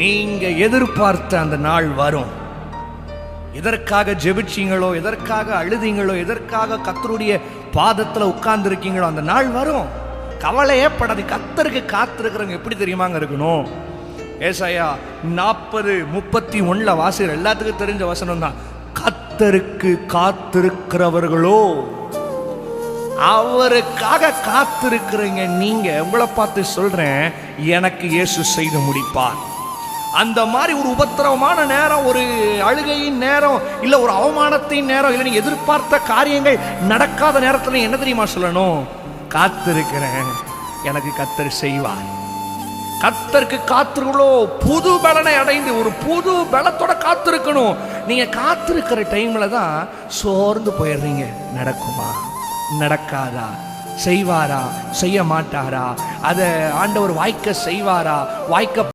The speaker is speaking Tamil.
நீங்க எதிர்பார்த்த அந்த நாள் வரும். எதற்காக ஜெபிச்சீங்களோ, எதற்காக அழுதீங்களோ, எதற்காக கர்த்தருடைய பாதத்துல உட்கார்ந்து இருக்கீங்களோ அந்த நாள் வரும். கவலையே படாது. கர்த்தருக்கு காத்திருக்கிறவங்க எப்படி தெரியுமாங்க இருக்கணும்? ஏசாயா 40:31 வாசிக்கிற எல்லாத்துக்கும் தெரிஞ்ச வசனம் தான். கர்த்தருக்கு காத்திருக்கிறவர்களோ, அவருக்காக காத்திருக்கிறீங்க நீங்க. உங்களை பார்த்து சொல்றேன், எனக்கு இயேசு செய்து முடிப்பார். அந்த மாதிரி ஒரு உபத்திரவமான நேரம், ஒரு அழுகையின் நேரம், இல்ல ஒரு அவமானத்தின் நேரம், இல்ல நீ எதிர்பார்த்த காரியங்கள் நடக்காத நேரத்துல என்ன தெரியுமா சொல்லணும்? காத்திருக்கிறேன், எனக்கு கர்த்தர் செய்வார். கர்த்தருக்கு காத்திருக்கிறோ புது பலனை அடைந்து ஒரு புது பலத்தோட காத்திருக்கணும். நீங்க காத்திருக்கிற டைம்ல தான் சோர்ந்து போயிடுறீங்க. நடக்குமா, நடக்காதா, செய்வாரா, செய்ய மாட்டாரா, அதை ஆண்டவர் வாய்க்க செய்வாரா, வாய்க்க